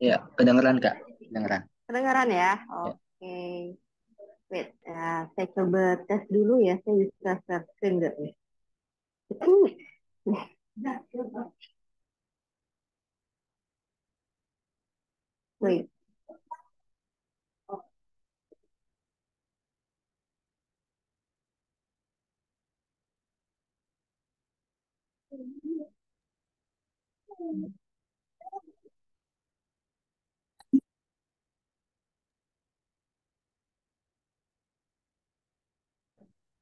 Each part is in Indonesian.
Ya, kedengeran Kak. Kedengeran. Kedengaran ya? Ya. Oke. Wait, saya coba tes dulu ya. Saya bisa share screen nggak nih? Wait.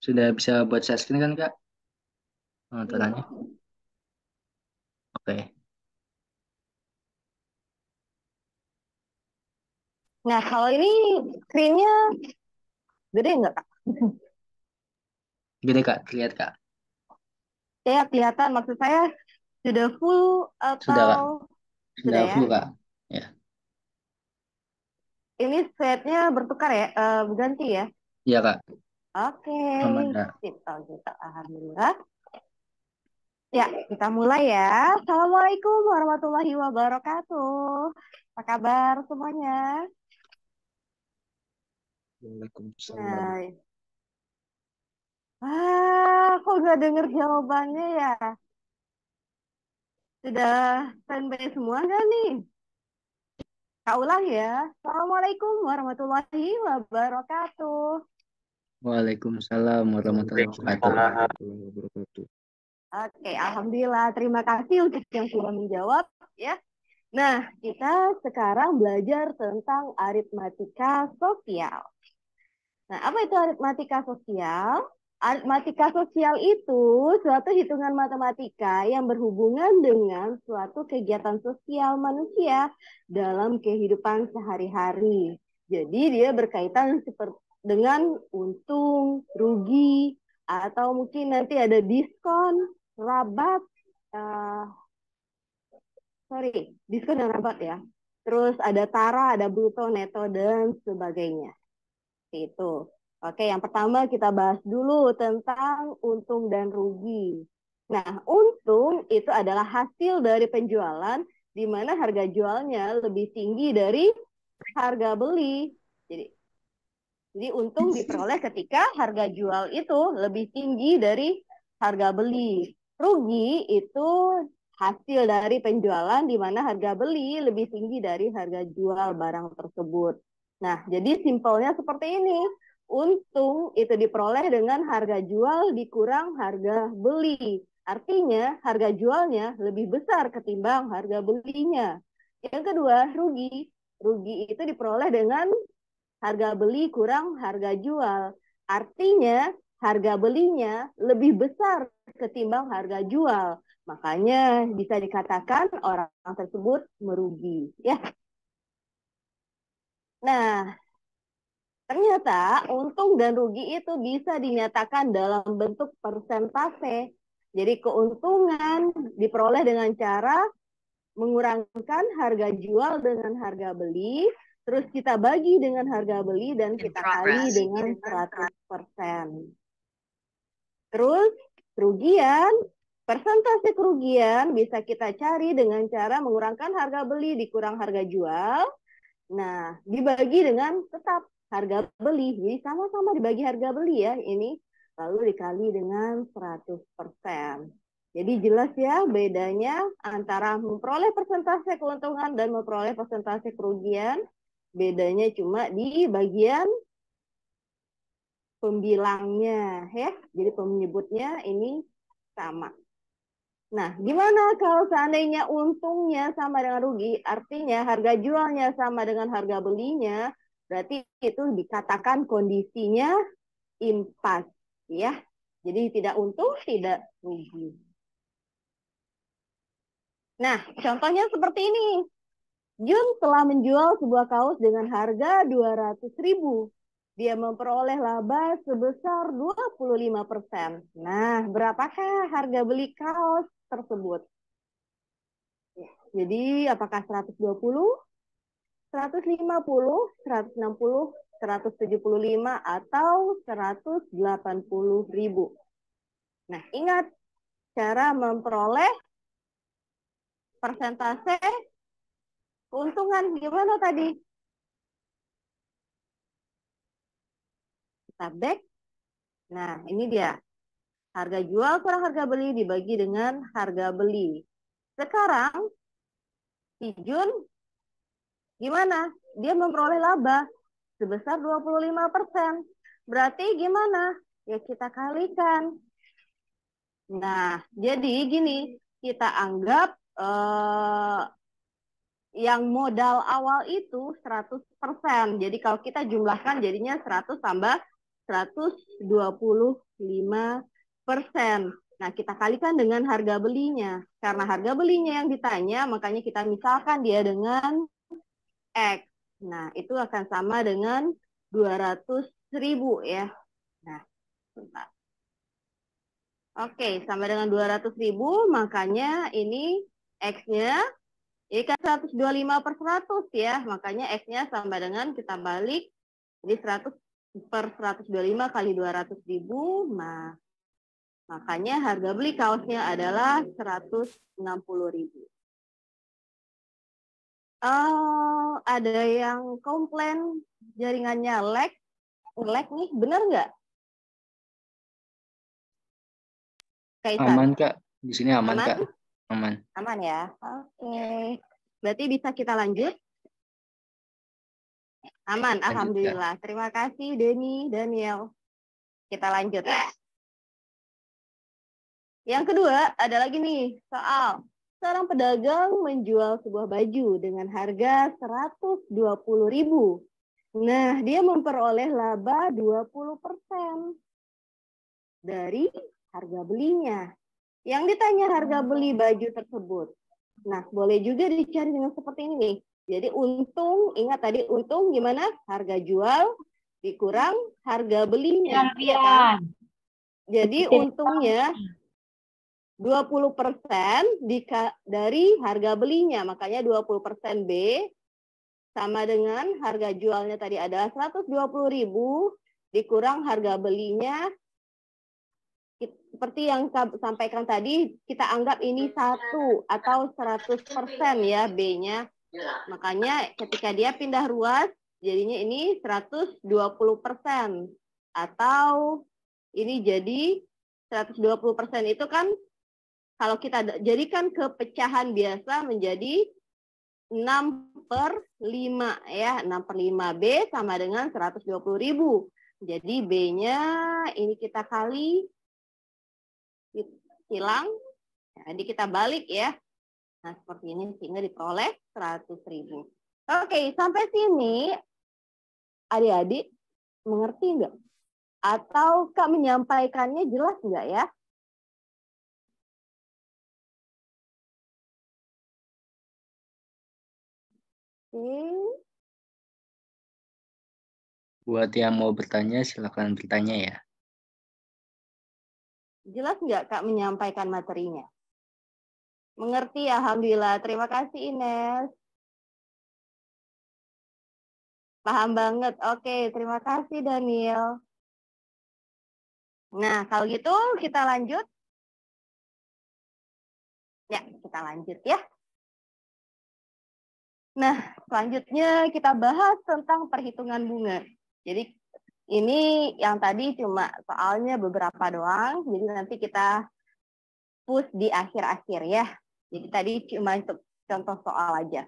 Sudah bisa buat share screen kan Kak? Penontonannya. Oke. Nah, kalau ini screen-nya gede nggak, Kak? Gini Kak, lihat Kak. Ya, kelihatan. Maksud saya sudah full Sudah Kak. atau Sudah sudah ya? full Kak. Ya. Ini setnya bertukar ya? Berganti ya? Iya Kak. Oke. Aman Kak. Sip, kalau gitu. Alhamdulillah. Ya, kita mulai ya. Assalamualaikum warahmatullahi wabarakatuh. Apa kabar semuanya? Waalaikumsalam. Nah, kok nggak denger jawabannya ya? Sudah standby semua nggak nih? Kak ulang ya. Assalamualaikum warahmatullahi wabarakatuh. Waalaikumsalam warahmatullahi wabarakatuh. Oke, Alhamdulillah. Terima kasih untuk yang sudah menjawab ya. Nah, kita sekarang belajar tentang aritmatika sosial. Nah, apa itu aritmatika sosial? Aritmatika sosial itu suatu hitungan matematika yang berhubungan dengan suatu kegiatan sosial manusia dalam kehidupan sehari-hari. Jadi dia berkaitan seperti dengan untung, rugi, atau mungkin nanti ada diskon, rabat, uh, sorry, diskon dan rabat ya. Terus ada tara, ada bruto, neto, dan sebagainya. Itu. Oke, yang pertama kita bahas dulu tentang untung dan rugi. Nah, untung itu adalah hasil dari penjualan di mana harga jualnya lebih tinggi dari harga beli. Jadi, jadi untung diperoleh ketika harga jual itu lebih tinggi dari harga beli. Rugi itu hasil dari penjualan di mana harga beli lebih tinggi dari harga jual barang tersebut. Nah, jadi simpelnya seperti ini. Untung itu diperoleh dengan harga jual dikurang harga beli. Artinya harga jualnya lebih besar ketimbang harga belinya. Yang kedua, rugi. Rugi itu diperoleh dengan harga beli kurang harga jual. Artinya harga belinya lebih besar ketimbang harga jual. Makanya bisa dikatakan orang tersebut merugi. Ya. Nah, ternyata untung dan rugi itu bisa dinyatakan dalam bentuk persentase. Jadi keuntungan diperoleh dengan cara mengurangkan harga jual dengan harga beli, terus kita bagi dengan harga beli dan kita kali dengan 100%. Terus kerugian, persentase kerugian bisa kita cari dengan cara mengurangkan harga beli dikurang harga jual. Nah, dibagi dengan tetap harga beli. Jadi sama-sama dibagi harga beli ya ini. Lalu dikali dengan 100%. Jadi jelas ya bedanya antara memperoleh persentase keuntungan dan memperoleh persentase kerugian. Bedanya cuma di bagian pembilangnya ya. Jadi penyebutnya ini sama. Nah, gimana kalau seandainya untungnya sama dengan rugi, artinya harga jualnya sama dengan harga belinya, berarti itu dikatakan kondisinya impas, ya. Jadi tidak untung, tidak rugi. Nah, contohnya seperti ini. Jun telah menjual sebuah kaos dengan harga 200.000. Dia memperoleh laba sebesar 25%. Nah, berapakah harga beli kaos tersebut? Jadi apakah 120, 150, 160, 175, atau 180.000? Nah, ingat cara memperoleh persentase Keuntungan gimana tadi? Kita back. Nah, ini dia. Harga jual kurang harga beli dibagi dengan harga beli. Sekarang, si Jun gimana? Dia memperoleh laba sebesar 25%. Berarti gimana? Ya kita kalikan. Nah, jadi gini, kita anggap yang modal awal itu 100%. Jadi kalau kita jumlahkan jadinya 100 tambah 125%. Nah, kita kalikan dengan harga belinya. Karena harga belinya yang ditanya, makanya kita misalkan dia dengan X. Nah, itu akan sama dengan 200.000 ya. Nah, bentar. Oke, sama dengan 200.000, makanya ini X-nya ini kan 125/100 ya, makanya X-nya sama dengan kita balik, jadi 100/125 kali 200.000, makanya harga beli kaosnya adalah 160.000. Ada yang komplain jaringannya lag nih, benar nggak, Kaisar? Aman, Kak. Di sini aman, Aman? Kak. Aman. Aman ya. Oke. Berarti bisa kita lanjut? Aman, Lanjut, Kak. alhamdulillah. Terima kasih Denny, Daniel. Kita lanjut. Yang kedua ada lagi nih soal seorang pedagang menjual sebuah baju dengan harga 120.000. Nah, dia memperoleh laba 20% dari harga belinya. Yang ditanya harga beli baju tersebut. Nah, boleh juga dicari dengan seperti ini nih. Jadi untung, ingat tadi untung gimana? Harga jual dikurang harga belinya. Iya kan? Jadi untungnya 20% dari harga belinya. Makanya 20% B sama dengan harga jualnya tadi adalah 120.000 dikurang harga belinya. Seperti yang sampaikan tadi, kita anggap ini 1 atau 100% ya B-nya. Makanya ketika dia pindah ruas, jadinya ini 120%. Atau ini jadi 120% itu kan kalau kita jadikan ke pecahan biasa menjadi 6/5 ya. 6/5 B sama dengan 120.000. Jadi B-nya ini kita kali hilang. Jadi kita balik ya. Nah, seperti ini sehingga diperoleh 100.000. Oke, sampai sini adik-adik mengerti nggak? Atau Kak menyampaikannya jelas nggak ya? Oke. Buat yang mau bertanya, silakan bertanya ya. Jelas nggak Kak menyampaikan materinya? Mengerti, alhamdulillah. Terima kasih Ines. Paham banget. Oke, terima kasih Daniel. Nah, kalau gitu kita lanjut. Ya, kita lanjut ya. Nah, selanjutnya kita bahas tentang perhitungan bunga. Jadi ini yang tadi cuma soalnya beberapa doang. Jadi nanti kita push di akhir-akhir ya. Jadi tadi cuma untuk contoh soal aja.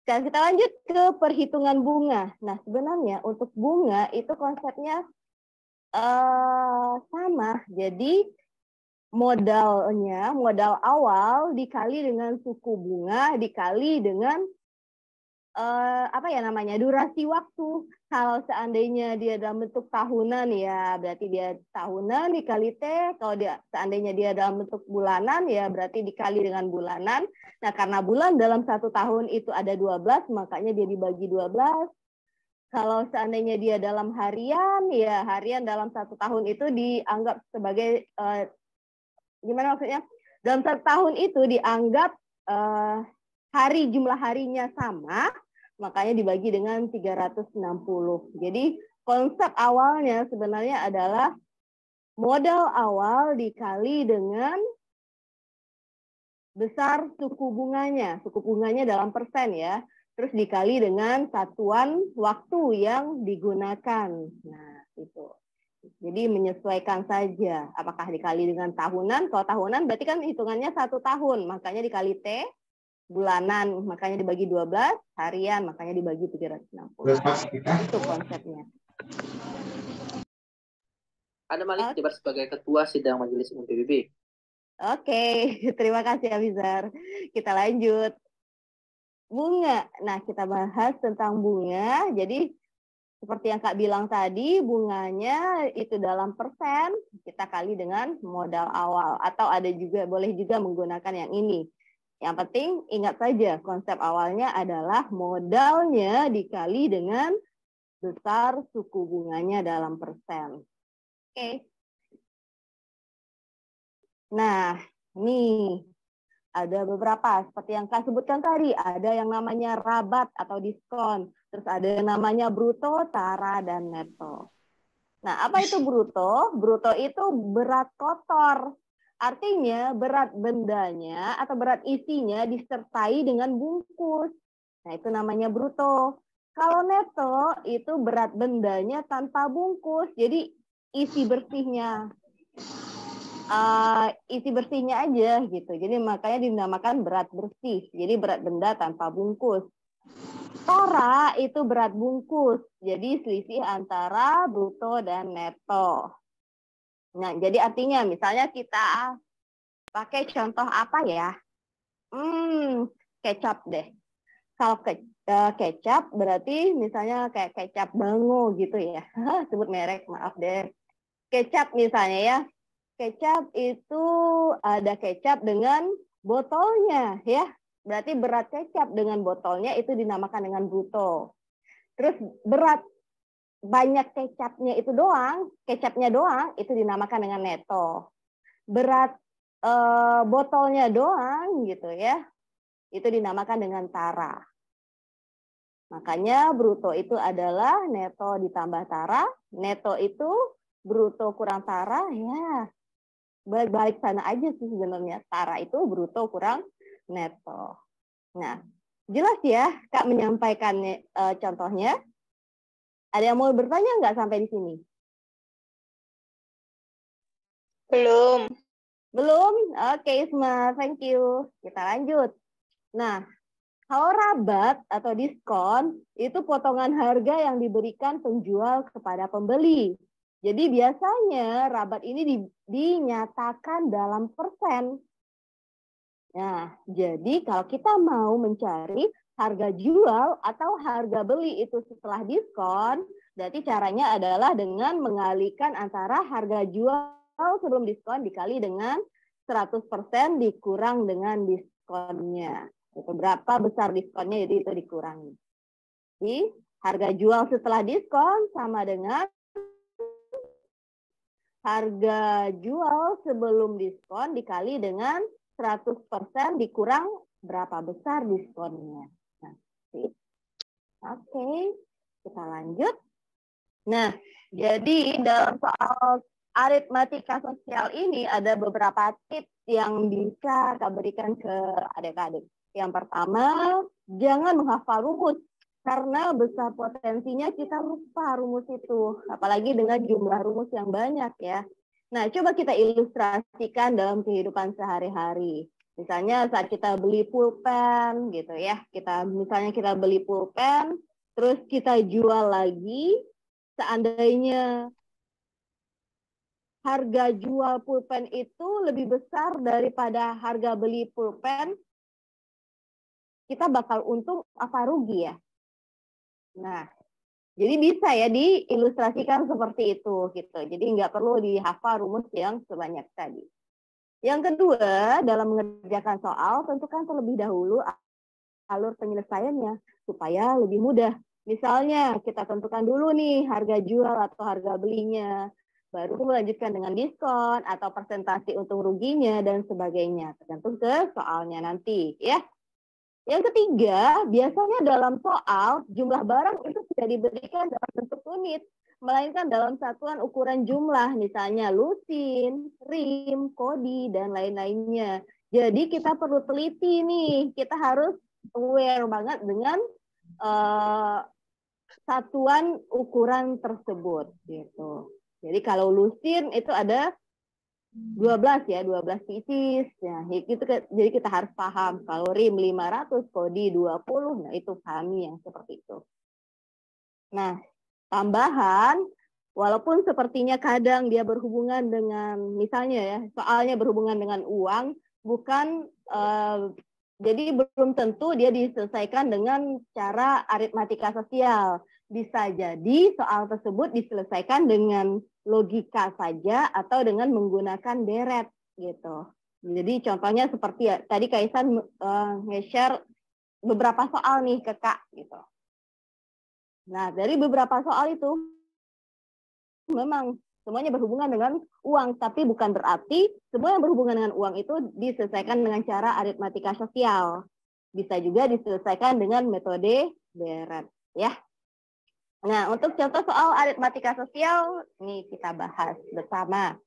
Sekarang kita lanjut ke perhitungan bunga. Nah, sebenarnya untuk bunga itu konsepnya sama. Jadi modalnya, modal awal dikali dengan suku bunga dikali dengan durasi waktu. Kalau seandainya dia dalam bentuk tahunan ya berarti dia tahunan dikali T. Kalau seandainya dia dalam bentuk bulanan ya berarti dikali dengan bulanan. Nah, karena bulan dalam 1 tahun itu ada 12, makanya dia dibagi 12. Kalau seandainya dia dalam harian ya harian dalam 1 tahun itu dianggap sebagai gimana maksudnya? Dalam 1 tahun itu dianggap jumlah harinya sama, makanya dibagi dengan 360. Jadi konsep awalnya sebenarnya adalah modal awal dikali dengan besar suku bunganya. Suku bunganya dalam persen ya. terus dikali dengan satuan waktu yang digunakan. Nah, itu. Jadi menyesuaikan saja. Apakah dikali dengan tahunan? Kalau tahunan berarti kan hitungannya 1 tahun. Makanya dikali T. Bulanan, makanya dibagi 12. Harian, makanya dibagi 360. Itu konsepnya. Ada Malik jabat sebagai ketua sidang majelis umum PBB. Oke, terima kasih Abizar. Kita lanjut. Bunga. Nah, kita bahas tentang bunga. Jadi, seperti yang Kak bilang tadi, bunganya itu dalam persen, kita kali dengan modal awal. Atau ada juga, boleh juga menggunakan yang ini. Yang penting, ingat saja, konsep awalnya adalah modalnya dikali dengan besar suku bunganya dalam persen. Oke. Nah, nih. Ada beberapa, seperti yang Kak sebutkan tadi, ada yang namanya rabat atau diskon, terus ada yang namanya bruto, tara, dan neto. Nah, apa itu bruto? Bruto itu berat kotor. Artinya berat bendanya atau berat isinya disertai dengan bungkus. Nah, itu namanya bruto. Kalau neto itu berat bendanya tanpa bungkus, jadi isi bersihnya. Isi bersihnya aja gitu. Jadi makanya dinamakan berat bersih. Jadi berat benda tanpa bungkus. Tara itu berat bungkus. Jadi selisih antara bruto dan neto. Nah, jadi artinya misalnya kita pakai contoh apa ya? Kecap deh. Kalau kecap berarti misalnya kayak kecap Bango gitu ya. Sebut merek, maaf deh. Kecap misalnya ya. Kecap itu ada kecap dengan botolnya ya. Berarti berat kecap dengan botolnya itu dinamakan dengan bruto. Terus berat banyak kecapnya itu doang, kecapnya doang itu dinamakan dengan neto. Berat botolnya doang gitu ya. Itu dinamakan dengan tara. Makanya bruto itu adalah neto ditambah tara, neto itu bruto kurang tara ya. Balik sana aja sih sebenarnya. Tara itu bruto kurang neto. Nah, jelas ya Kak menyampaikan contohnya. Ada yang mau bertanya nggak sampai di sini? Belum. Belum? Oke, Isma. Thank you. Kita lanjut. Nah, kalau rabat atau diskon, itu potongan harga yang diberikan penjual kepada pembeli. Jadi biasanya rabat ini dinyatakan dalam persen. Nah, jadi kalau kita mau mencari harga jual atau harga beli itu setelah diskon, berarti caranya adalah dengan mengalihkan antara harga jual sebelum diskon dikali dengan 100% dikurang dengan diskonnya. Itu berapa besar diskonnya, jadi itu dikurangi. Jadi harga jual setelah diskon sama dengan harga jual sebelum diskon dikali dengan 100% dikurang berapa besar diskonnya. Nah, oke, kita lanjut. Nah, jadi dalam soal aritmatika sosial ini ada beberapa tips yang bisa kita berikan ke adik-adik. Yang pertama, jangan menghafal rumus. Karena besar potensinya kita lupa rumus itu. Apalagi dengan jumlah rumus yang banyak ya. Nah, coba kita ilustrasikan dalam kehidupan sehari-hari. Misalnya saat kita beli pulpen gitu ya. Misalnya kita beli pulpen, terus kita jual lagi. Seandainya harga jual pulpen itu lebih besar daripada harga beli pulpen, kita bakal untung apa rugi ya? Nah, jadi bisa ya diilustrasikan seperti itu gitu. Jadi nggak perlu dihafal rumus yang sebanyak tadi. Yang kedua, dalam mengerjakan soal, tentukan terlebih dahulu alur penyelesaiannya supaya lebih mudah. Misalnya kita tentukan dulu nih harga jual atau harga belinya, baru melanjutkan dengan diskon atau persentase untung ruginya dan sebagainya, tergantung ke soalnya nanti ya. Yang ketiga, biasanya dalam soal jumlah barang itu tidak diberikan dalam bentuk unit, melainkan dalam satuan ukuran jumlah, misalnya lusin, rim, kodi, dan lain-lainnya. Jadi kita perlu teliti nih, kita harus aware banget dengan eh, satuan ukuran tersebut gitu. Jadi kalau lusin itu ada 12 ya, 12 pieces. Nah, itu jadi kita harus paham kalau rim 500, kodi 20, nah itu pahami yang seperti itu. Nah, tambahan walaupun sepertinya kadang dia berhubungan dengan misalnya ya, soalnya berhubungan dengan uang, bukan jadi belum tentu dia diselesaikan dengan cara aritmatika sosial. Bisa jadi soal tersebut diselesaikan dengan logika saja atau dengan menggunakan deret gitu. Jadi contohnya seperti ya, tadi Kaisan nge-share beberapa soal nih ke Kak gitu. Nah, dari beberapa soal itu memang semuanya berhubungan dengan uang, tapi bukan berarti semua yang berhubungan dengan uang itu diselesaikan dengan cara aritmatika sosial. Bisa juga diselesaikan dengan metode deret, ya. Nah, untuk contoh soal aritmatika sosial, ini kita bahas bersama.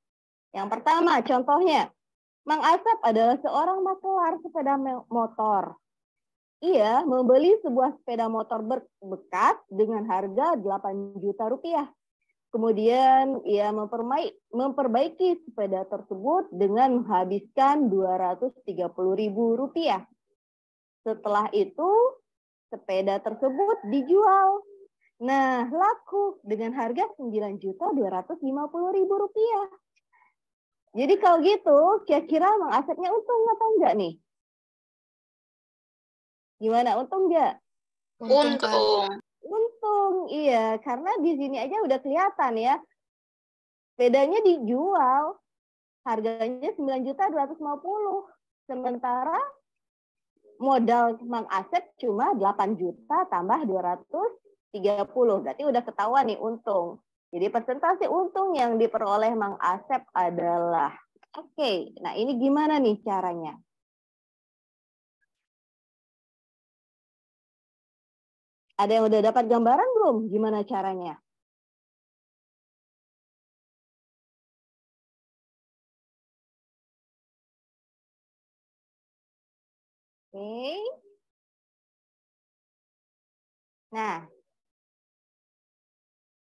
Yang pertama, contohnya, Mang Asep adalah seorang makelar sepeda motor. Ia membeli sebuah sepeda motor bekas dengan harga 8 juta rupiah. Kemudian ia memperbaiki sepeda tersebut dengan menghabiskan 230.000 rupiah. Setelah itu sepeda tersebut dijual. Nah, laku dengan harga 9.250.000 rupiah. Jadi kalau gitu, kira-kira Mang Asepnya untung atau enggak nih? Gimana, untung enggak? Untung. Untung, iya. Karena di sini aja udah kelihatan ya. Sepedanya dijual. Harganya 9.250.000. Sementara modal Mang Asep cuma 8 juta tambah 230. Berarti udah ketahuan nih untung. Jadi persentase untung yang diperoleh Mang Asep adalah oke. Nah, ini gimana nih caranya? Ada yang udah dapat gambaran belum? Gimana caranya? Oke. Nah,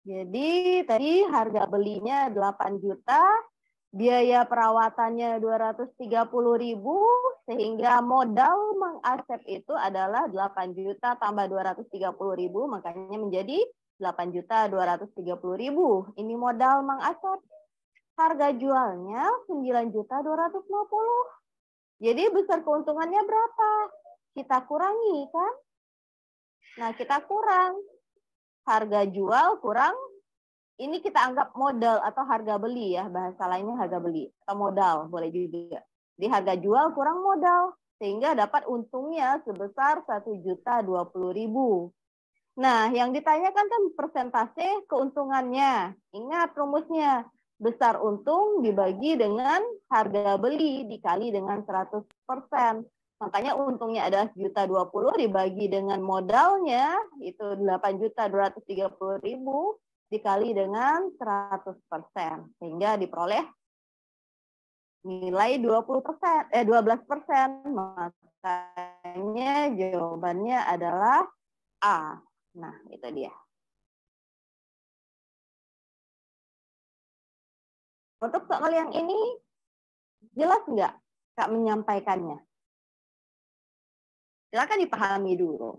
jadi tadi harga belinya 8 juta, biaya perawatannya 230.000, sehingga modal Mang Asep itu adalah 8 juta tambah 230.000, makanya menjadi 8.230.000. Ini modal Mang Asep. Harga jualnya 9.250. Jadi besar keuntungannya berapa? Kita kurangi kan? Nah, kita kurang. Harga jual kurang, ini kita anggap modal atau harga beli ya, bahasa lainnya harga beli atau modal, boleh juga. Di harga jual kurang modal, sehingga dapat untungnya sebesar 1.020.000. Nah, yang ditanyakan kan persentase keuntungannya. Ingat rumusnya, besar untung dibagi dengan harga beli dikali dengan 100%. Makanya untungnya adalah 1.020.000 dibagi dengan modalnya, itu 8.230.000 dikali dengan 100%. Sehingga diperoleh nilai 12%. Makanya jawabannya adalah A. Nah, itu dia. Untuk soal yang ini, jelas nggak Kak menyampaikannya? Silakan dipahami dulu.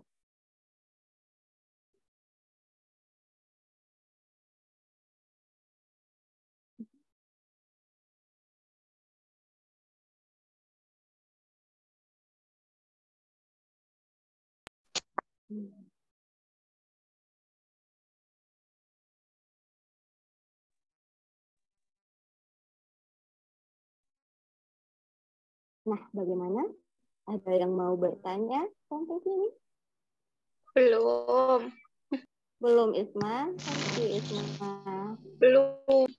Nah, bagaimana? Ada yang mau bertanya sampai sini? Belum. Belum, Isma? Thank you, Isma. Belum.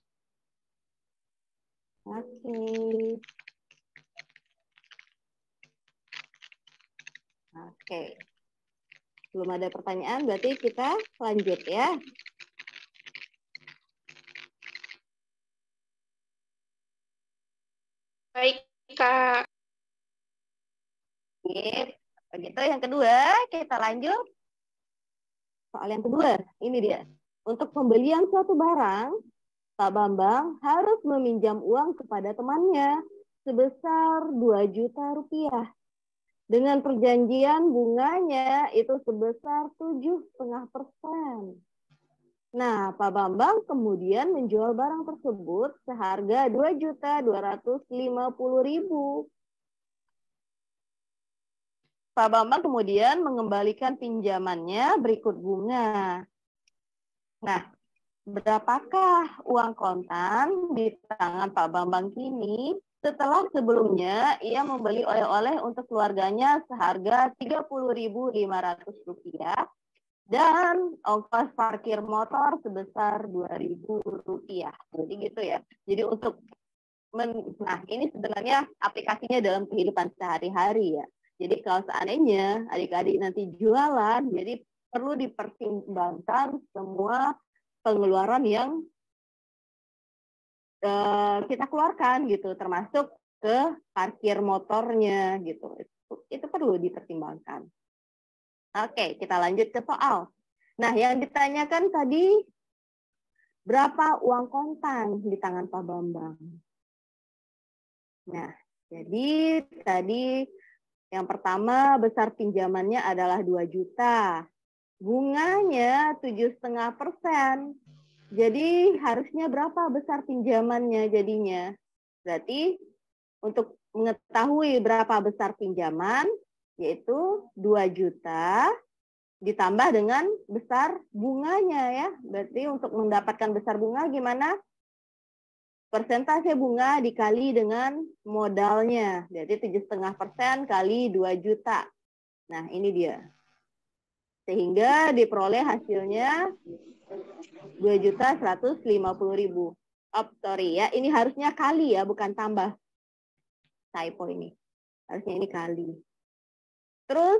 Oke. Oke. Belum ada pertanyaan, berarti kita lanjut ya. Baik, Kak. Oke. Begitu, yang kedua kita lanjut. soal yang kedua, ini dia. Untuk pembelian suatu barang, Pak Bambang harus meminjam uang kepada temannya sebesar 2 juta rupiah. Dengan perjanjian bunganya itu sebesar 7,5%. Nah, Pak Bambang kemudian menjual barang tersebut seharga 2.250.000. Pak Bambang kemudian mengembalikan pinjamannya berikut bunga. Nah, berapakah uang kontan di tangan Pak Bambang kini setelah sebelumnya ia membeli oleh-oleh untuk keluarganya seharga Rp30.500 dan ongkos parkir motor sebesar Rp2.000. Jadi gitu ya. Jadi untuk nah ini sebenarnya aplikasinya dalam kehidupan sehari-hari ya. Jadi kalau seandainya adik-adik nanti jualan, jadi perlu dipertimbangkan semua pengeluaran yang kita keluarkan gitu, termasuk ke parkir motornya gitu. Itu perlu dipertimbangkan. Oke, kita lanjut ke soal. Nah, yang ditanyakan tadi, berapa uang kontan di tangan Pak Bambang? Nah, jadi tadi yang pertama besar pinjamannya adalah 2 juta. Bunganya 7,5%. Jadi harusnya berapa besar pinjamannya jadinya? Berarti untuk mengetahui berapa besar pinjaman, yaitu 2 juta ditambah dengan besar bunganya ya. Berarti untuk mendapatkan besar bunga gimana? Persentase bunga dikali dengan modalnya. Jadi 7,5% kali 2 juta. Nah, ini dia. Sehingga diperoleh hasilnya 2.150.000. Oh, sorry ya, ini harusnya kali ya, bukan tambah. Typo ini. Harusnya ini kali. Terus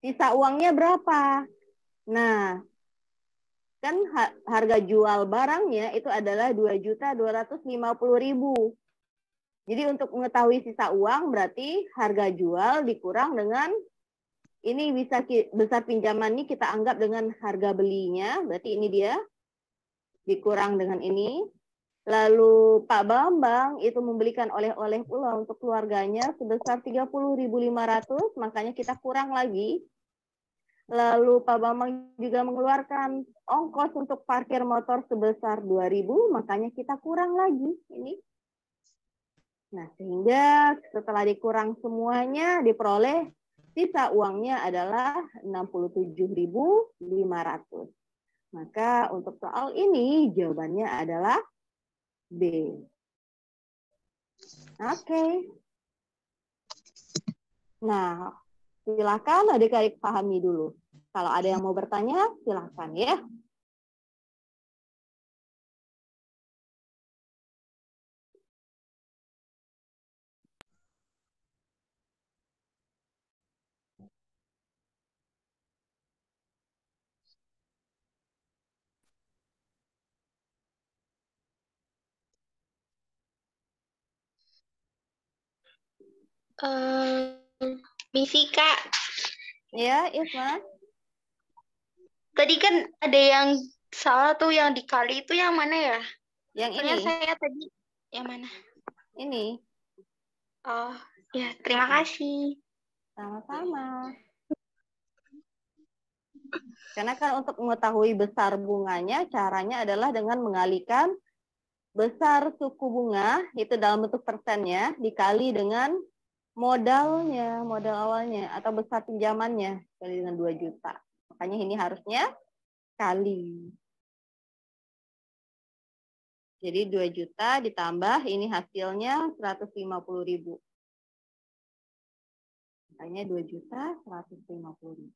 sisa uangnya berapa? Nah, kan harga jual barangnya itu adalah 2.250.000. Jadi untuk mengetahui sisa uang berarti harga jual dikurang dengan ini bisa besar pinjaman ini kita anggap dengan harga belinya, berarti ini dia dikurang dengan ini. Lalu Pak Bambang itu membelikan oleh-oleh pula untuk keluarganya sebesar 30.500, makanya kita kurang lagi. Lalu Pak Bambang juga mengeluarkan ongkos untuk parkir motor sebesar 2.000, makanya kita kurang lagi ini. Nah, sehingga setelah dikurang semuanya diperoleh sisa uangnya adalah 67.500. Maka untuk soal ini jawabannya adalah B. Oke. Nah, silakan adik-adik pahami dulu. Kalau ada yang mau bertanya, silakan ya. Misi Kak, Ya, Isma. tadi kan ada yang salah tuh, yang dikali itu yang mana ya? Yang Soalnya ini. saya tadi yang mana? Ini. Oh, ya terima kasih. Sama-sama. Karena kan untuk mengetahui besar bunganya, caranya adalah dengan mengalihkan besar suku bunga, itu dalam bentuk persennya, dikali dengan modalnya, modal awalnya, atau besar pinjamannya, kali dengan 2 juta. Makanya ini harusnya kali. Jadi 2 juta ditambah, ini hasilnya 150.000. Makanya 2.150.000.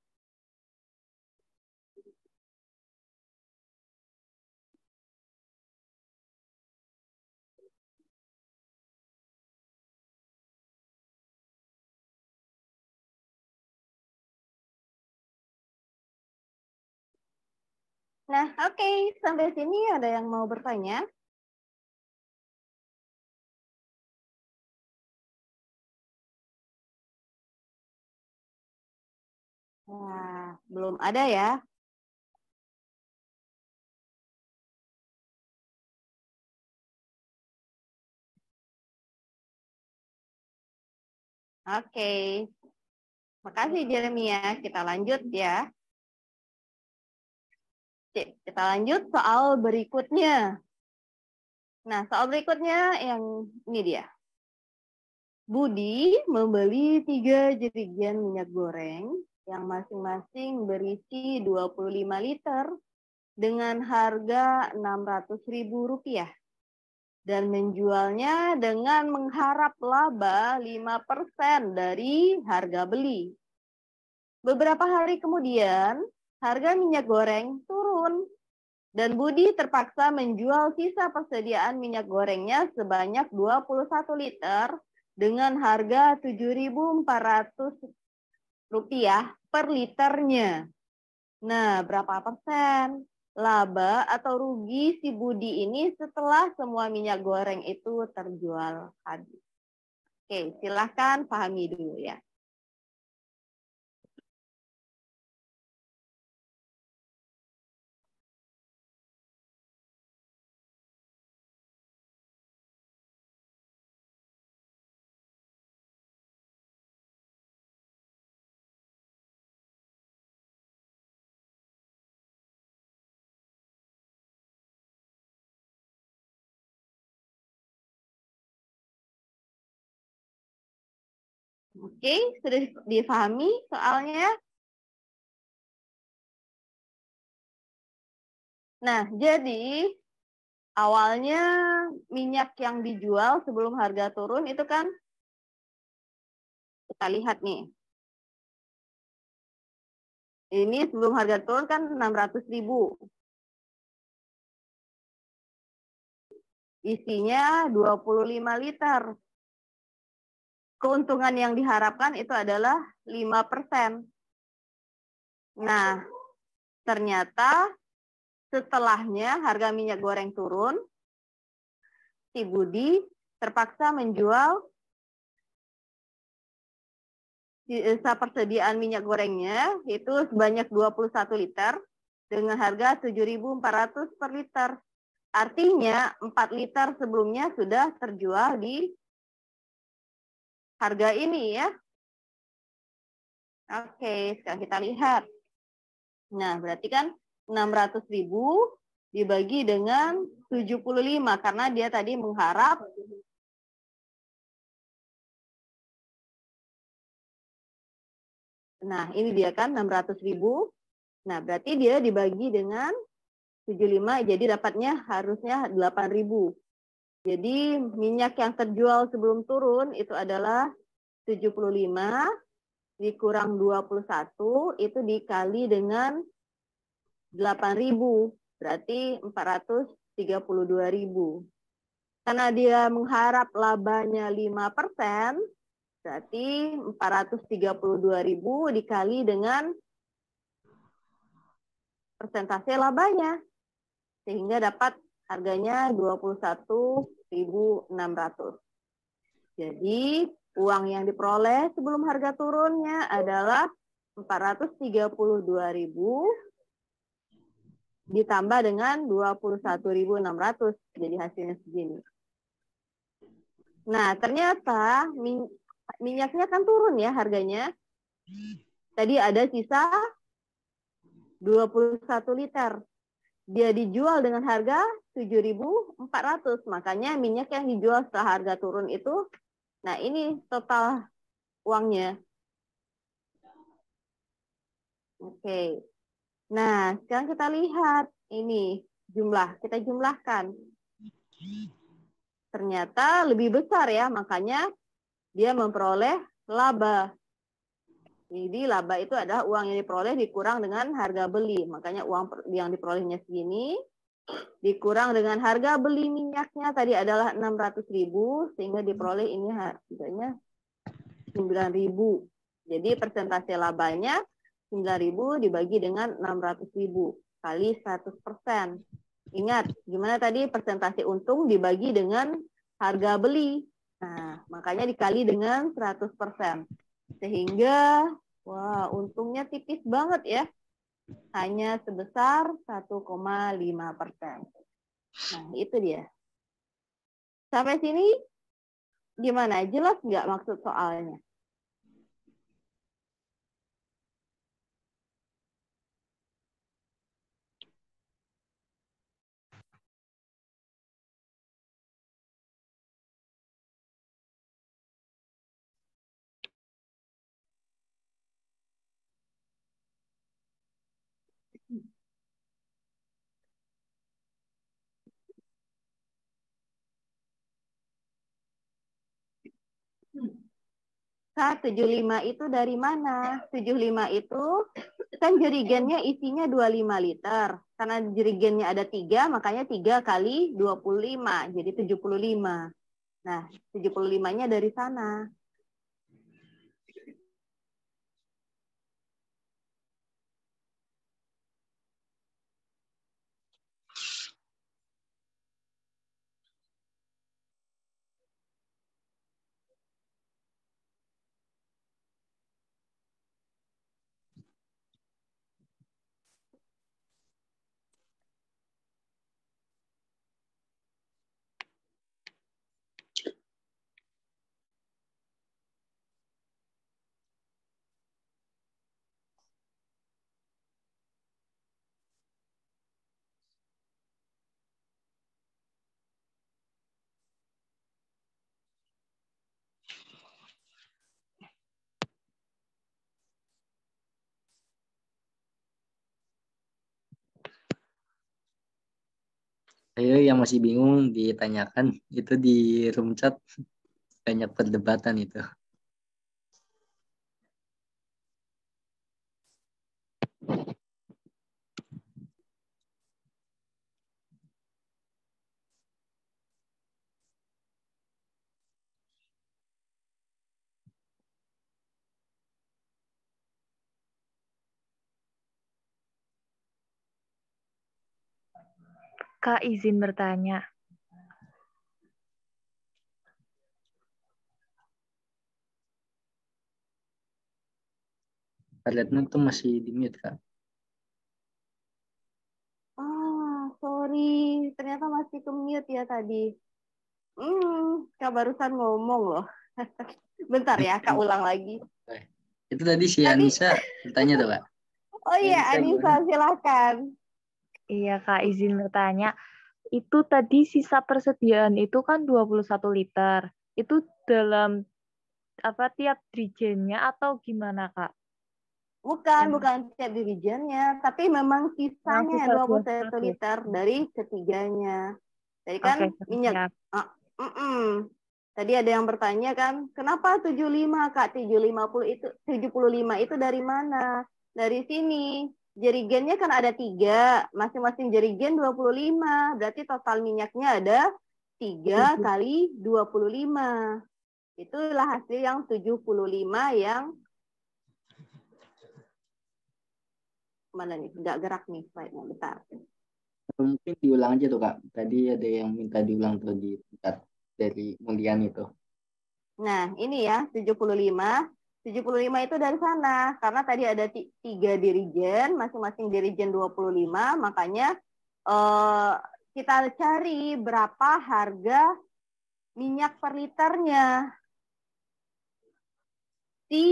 Nah, oke. Sampai sini ada yang mau bertanya? Wah, belum ada ya. Oke. Makasih Jeremia. Kita lanjut ya. Oke, kita lanjut soal berikutnya. Nah, soal berikutnya yang ini dia. Budi membeli 3 jerigen minyak goreng yang masing-masing berisi 25 liter dengan harga Rp600.000 dan menjualnya dengan mengharap laba 5% dari harga beli. Beberapa hari kemudian, harga minyak goreng turun dan Budi terpaksa menjual sisa persediaan minyak gorengnya sebanyak 21 liter dengan harga Rp7.400 per liternya. Nah, berapa persen laba atau rugi si Budi ini setelah semua minyak goreng itu terjual habis? Oke, silahkan pahami dulu ya. Oke, sudah dipahami soalnya? Nah, jadi awalnya minyak yang dijual sebelum harga turun itu kan kita lihat nih. Ini sebelum harga turun kan 600.000. Isinya 25 liter. Keuntungan yang diharapkan itu adalah 5%. Nah, ternyata setelahnya harga minyak goreng turun, si Budi terpaksa menjual sisa persediaan minyak gorengnya itu sebanyak 21 liter dengan harga 7.400 per liter. Artinya 4 liter sebelumnya sudah terjual di harga ini ya. Oke, sekarang kita lihat. Nah, berarti kan 600.000 dibagi dengan 75 karena dia tadi mengharap nah, ini dia kan 600.000. Nah, berarti dia dibagi dengan 75 jadi dapatnya harusnya 8.000. Jadi minyak yang terjual sebelum turun itu adalah 75 dikurang 21 itu dikali dengan 8.000 berarti 432.000. Karena dia mengharap labanya 5%, berarti 432.000 dikali dengan persentase labanya. Sehingga dapat harganya 21.600. Jadi uang yang diperoleh sebelum harga turunnya adalah 432.000 ditambah dengan 21.600. Jadi hasilnya segini. Nah, ternyata minyaknya kan turun ya harganya. Tadi ada sisa 21 liter. Dia dijual dengan harga 7.400. Makanya minyak yang dijual setelah harga turun itu, nah ini total uangnya. Oke. Nah, sekarang kita lihat ini jumlah. Kita jumlahkan. Ternyata lebih besar ya, makanya dia memperoleh laba. Jadi laba itu adalah uang yang diperoleh dikurang dengan harga beli. Makanya uang yang diperolehnya segini dikurang dengan harga beli minyaknya tadi adalah 600.000 sehingga diperoleh ini harganya 9.000. Jadi persentase labanya 9.000 dibagi dengan 600.000 kali 100%. Ingat, gimana tadi persentase untung dibagi dengan harga beli. Nah, makanya dikali dengan 100%. Sehingga, wah, untungnya tipis banget ya. Hanya sebesar 1,5%. Nah, itu dia. Sampai sini gimana? Jelas nggak maksud soalnya? Kak, 75 itu dari mana? 75 itu kan jerigennya isinya 25 liter. Karena jerigennya ada 3, makanya 3 kali 25, jadi 75. Nah, 75-nya dari sana. Ayo yang masih bingung ditanyakan itu di room chat, banyak perdebatan itu. Kak, izin bertanya. Retno tuh masih di mute, Kak. Sorry. Ternyata masih ke mute ya tadi. Kak barusan ngomong loh. Bentar ya, Kak ulang lagi. Itu tadi si Tadi, Anissa bertanya tuh, Kak. oh iya, Anissa silahkan. Iya, Kak, izin bertanya. Itu tadi sisa persediaan itu kan 21 liter. Itu dalam tiap dirijennya atau gimana, Kak? Bukan tiap dirijennya, tapi memang sisanya sisa 21 21. liter dari ketiganya. Jadi kan Oke, minyak. siap. Tadi ada yang bertanya kan, kenapa 75 Kak? 75 itu dari mana? Dari sini. Jerigennya kan ada 3, masing-masing jerigen 25. Berarti total minyaknya ada 3 kali 25. Itulah hasil yang 75 yang mana nih? Nggak gerak nih slide-nya. Bentar. Mungkin diulang aja tuh, Kak. Tadi ada yang minta diulang tuh di chat dari Mulian itu. Nah, ini ya 75. 75 itu dari sana. Karena tadi ada 3 dirigen, masing-masing dirigen 25, makanya kita cari berapa harga minyak per liternya. Si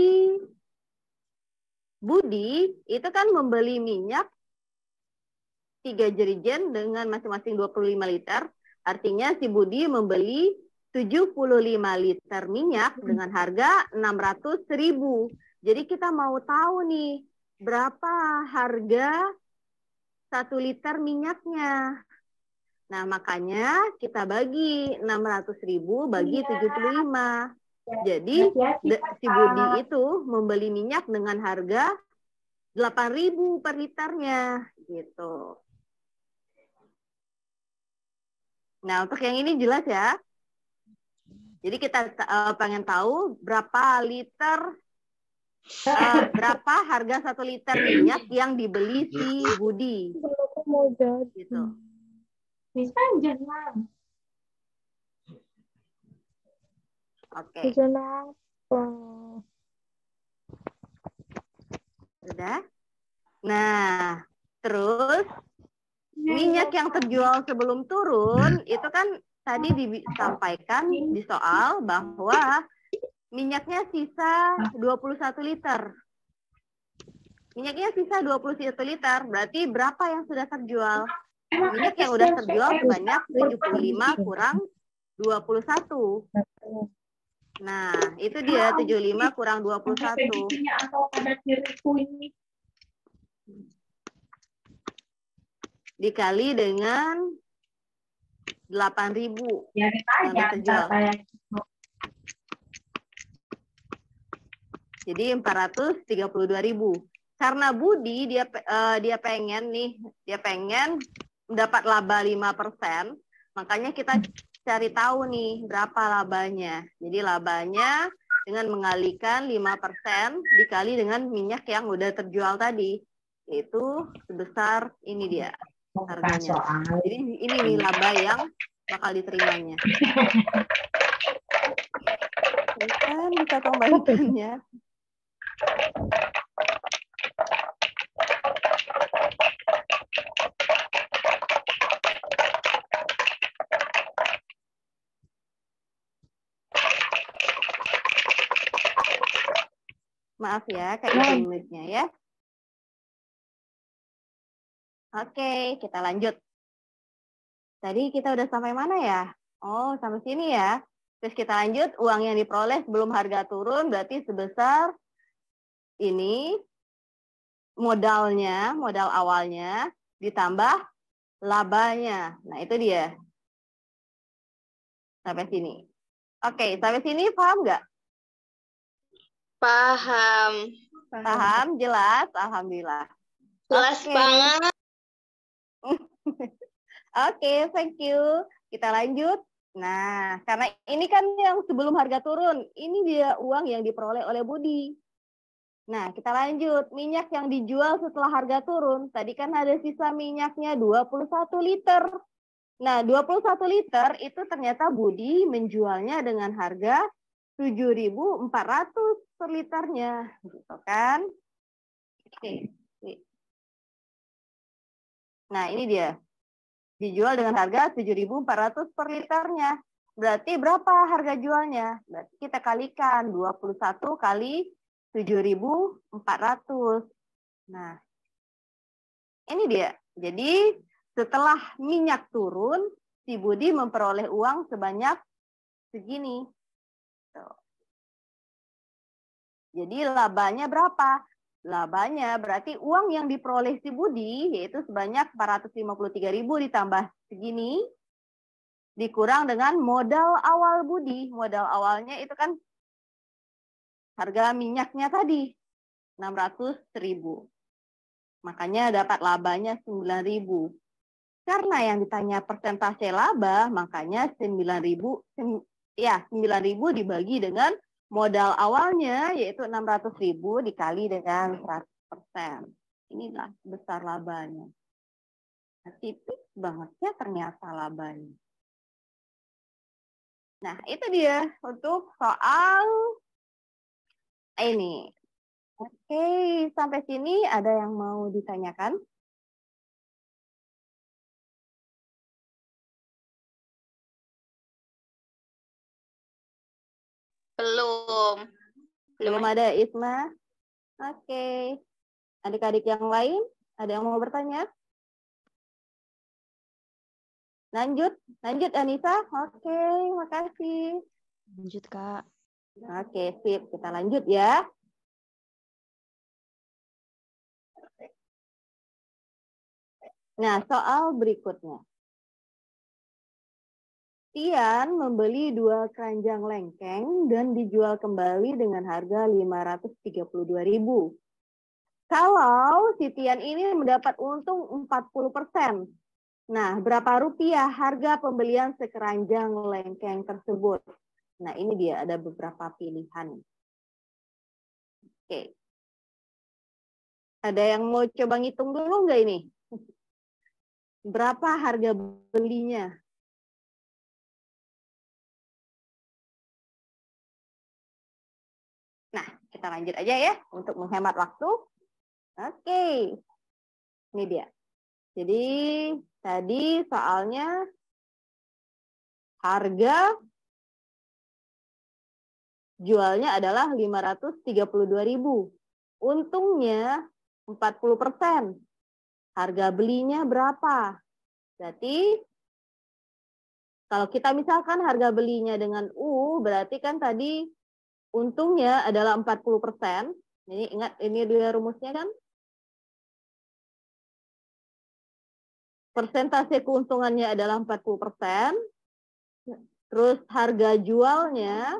Budi itu kan membeli minyak 3 jerigen dengan masing-masing 25 liter. Artinya si Budi membeli 75 liter minyak dengan harga 600.000. Jadi kita mau tahu nih berapa harga 1 liter minyaknya. Nah, makanya kita bagi 600.000 bagi 75. Jadi si Budi itu membeli minyak dengan harga 8.000 per liternya gitu. Nah, untuk yang ini jelas ya. Jadi kita pengen tahu berapa harga 1 liter minyak yang dibeli si Budi. Gitu. Bisa jangan. Oke. Jangan. Sudah? Nah, terus minyak yang terjual sebelum turun itu kan tadi disampaikan di soal bahwa minyaknya sisa 21 liter. Minyaknya sisa 21 liter, berarti berapa yang sudah terjual? Minyak yang sudah terjual sebanyak 75 kurang 21. Nah, itu dia 75 kurang 21. Dikali dengan 8.000 yang terjual. Jadi 432.000. Karena Budi dia pengen mendapat laba 5%, makanya kita cari tahu nih berapa labanya. Jadi labanya dengan mengalihkan 5% dikali dengan minyak yang udah terjual tadi, yaitu sebesar ini dia harganya. Jadi ini nih laba yang bakal diterimanya. Kan bisa kembalikannya. Maaf ya, Kak izin mute-nya ya. Oke, kita lanjut. Tadi kita udah sampai mana ya? Oh, sampai sini ya. Terus kita lanjut, uang yang diperoleh sebelum harga turun berarti sebesar ini modal awalnya ditambah labanya. Nah, itu dia. Sampai sini. Oke, sampai sini paham nggak? Paham. Paham, jelas, alhamdulillah. Jelas banget. Oke, thank you. Kita lanjut. Nah, karena ini kan yang sebelum harga turun, ini dia uang yang diperoleh oleh Budi. Nah, kita lanjut. Minyak yang dijual setelah harga turun, tadi kan ada sisa minyaknya 21 liter. Nah, 21 liter itu ternyata Budi menjualnya dengan harga 7.400 per liternya, gitu kan? Oke. Nah, ini dia. Dijual dengan harga 7.400 per liternya. Berarti berapa harga jualnya? Berarti kita kalikan 21 kali 7.400. Nah, ini dia. Jadi setelah minyak turun, si Budi memperoleh uang sebanyak segini. Tuh. Jadi labanya berapa? Labanya berarti uang yang diperoleh si Budi yaitu sebanyak 453.000 ditambah segini dikurang dengan modal awal Budi. Modal awalnya itu kan harga minyaknya tadi 600.000. Makanya dapat labanya 9.000. Karena yang ditanya persentase laba, makanya 9.000 dibagi dengan modal awalnya yaitu 600.000 dikali dengan 100%. Inilah besar labanya. Nah, tipis banget ya ternyata labanya. Nah, itu dia untuk soal ini. Oke, sampai sini ada yang mau ditanyakan? Belum ada Isma? Oke. Adik-adik yang lain, ada yang mau bertanya? Lanjut Anissa. Oke, makasih. Lanjut, Kak. Oke, sip. Kita lanjut ya. Nah, soal berikutnya. Tian membeli 2 keranjang lengkeng dan dijual kembali dengan harga 532.000. Kalau si Tian ini mendapat untung 40%. Nah, berapa rupiah harga pembelian sekeranjang lengkeng tersebut? Nah, ini dia ada beberapa pilihan. Oke. Ada yang mau coba ngitung dulu nggak ini? Berapa harga belinya? Nah, kita lanjut aja ya untuk menghemat waktu. Oke. Ini dia. Jadi, tadi soalnya harga jualnya adalah 532.000. Untungnya 40%. Harga belinya berapa? Berarti kalau kita misalkan harga belinya dengan U, berarti kan tadi untungnya adalah 40%. Jadi ingat ini dia rumusnya kan? Persentase keuntungannya adalah 40%. Terus harga jualnya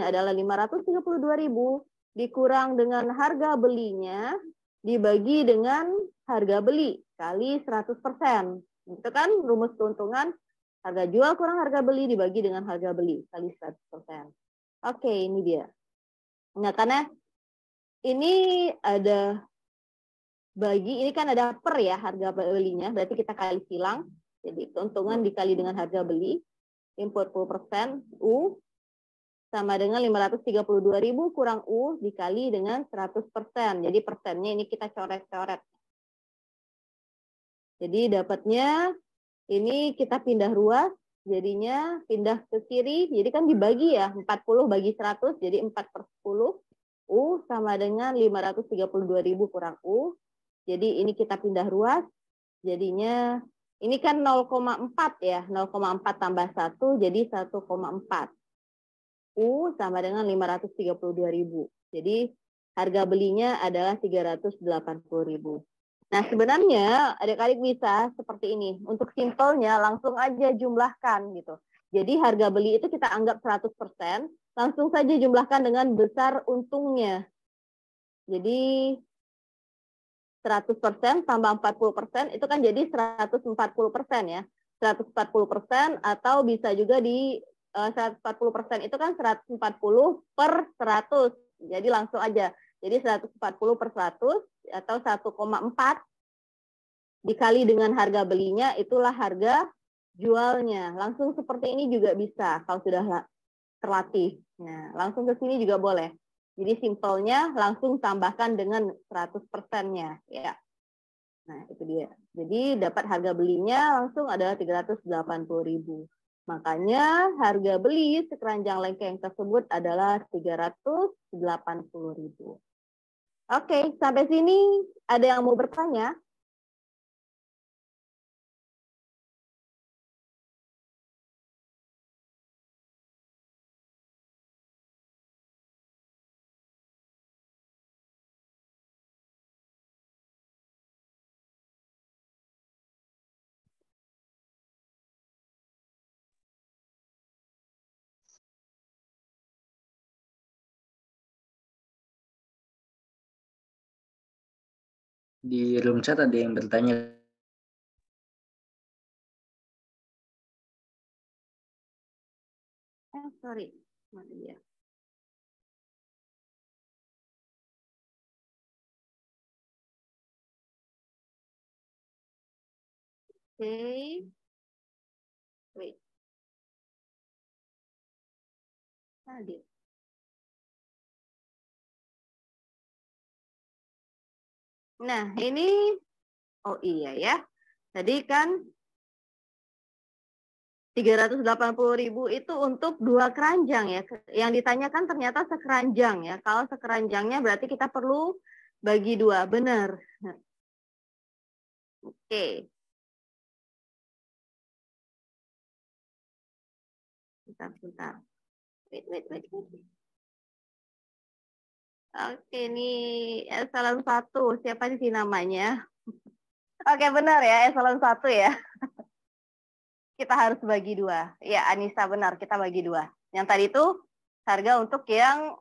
adalah 532.000. dikurang dengan harga belinya dibagi dengan harga beli kali 100%. Itu kan rumus keuntungan, harga jual kurang harga beli dibagi dengan harga beli kali 100%. Oke, ini dia. Nah, karena ini ada bagi, ini kan ada per ya harga belinya, berarti kita kali silang. Jadi keuntungan dikali dengan harga beli, input 10%, U, sama dengan 532.000 kurang U dikali dengan 100%. Jadi persennya ini kita coret-coret. Jadi dapatnya ini kita pindah ruas, jadinya pindah ke kiri, jadi kan dibagi ya, 40 bagi 100, jadi 4/10. U sama dengan 532.000 kurang U. Jadi ini kita pindah ruas, jadinya ini kan 0,4 ya, 0,4 tambah 1 jadi 1,4. U sama dengan 532.000. Jadi harga belinya adalah 380.000. Nah, sebenarnya adik-adik bisa seperti ini. Untuk simpelnya langsung aja jumlahkan gitu. Jadi harga beli itu kita anggap 100%, langsung saja jumlahkan dengan besar untungnya. Jadi 100% tambah 40% itu kan jadi 140% ya. 140% atau bisa juga di 140% itu kan 140/100. Jadi langsung aja. Jadi 140/100 atau 1,4 dikali dengan harga belinya itulah harga jualnya. Langsung seperti ini juga bisa kalau sudah terlatih. Nah, langsung ke sini juga boleh. Jadi simpelnya langsung tambahkan dengan 100%-nya ya. Nah, itu dia. Jadi dapat harga belinya langsung adalah 380.000. Makanya harga beli sekeranjang lengkeng tersebut adalah 380.000. Oke, sampai sini ada yang mau bertanya? Di room chat ada yang bertanya. Sorry, mana dia? Oke. Wait. Tadi. Nah, ini oh iya ya. Tadi kan 380.000 itu untuk 2 keranjang ya. Yang ditanyakan ternyata sekeranjang ya. Kalau sekeranjangnya berarti kita perlu bagi 2, benar. Oke. Bentar. Wait. Oke, ini eselon 1. Siapa sih namanya? Oke, benar ya, eselon 1 ya. Kita harus bagi 2. Ya, Anissa benar, kita bagi 2. Yang tadi itu harga untuk yang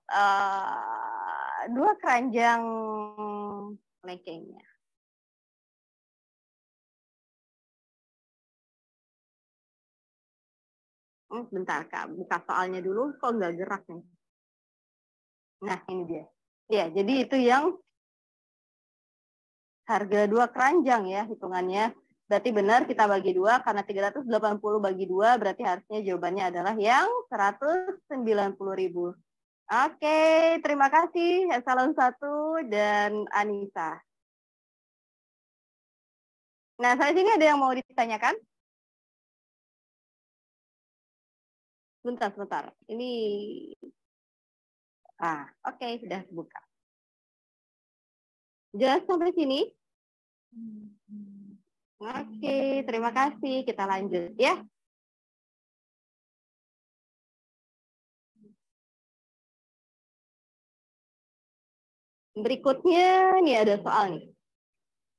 2 keranjang lengkengnya. Bentar, Kak. Buka soalnya dulu, kok nggak gerak nih. Nah, ini dia. Ya, jadi itu yang harga 2 keranjang ya hitungannya. Berarti benar kita bagi 2 karena 380 bagi 2 berarti harusnya jawabannya adalah yang 190.000. Oke, terima kasih eselon 1 dan Anissa. Nah, saya sini ada yang mau ditanyakan? Sebentar. Ini oke, sudah buka. Jelas sampai sini? Oke, terima kasih. Kita lanjut ya. Berikutnya, nih ada soal nih.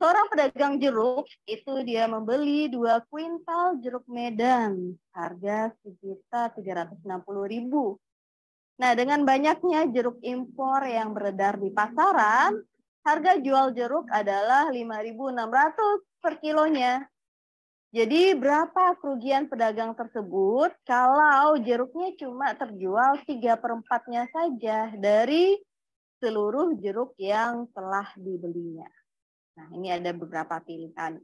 Seorang pedagang jeruk itu dia membeli 2 kuintal jeruk Medan, harga 1.360.000. Nah, dengan banyaknya jeruk impor yang beredar di pasaran, harga jual jeruk adalah 5.600 per kilonya. Jadi berapa kerugian pedagang tersebut kalau jeruknya cuma terjual 3/4-nya saja dari seluruh jeruk yang telah dibelinya. Nah, ini ada beberapa pilihan.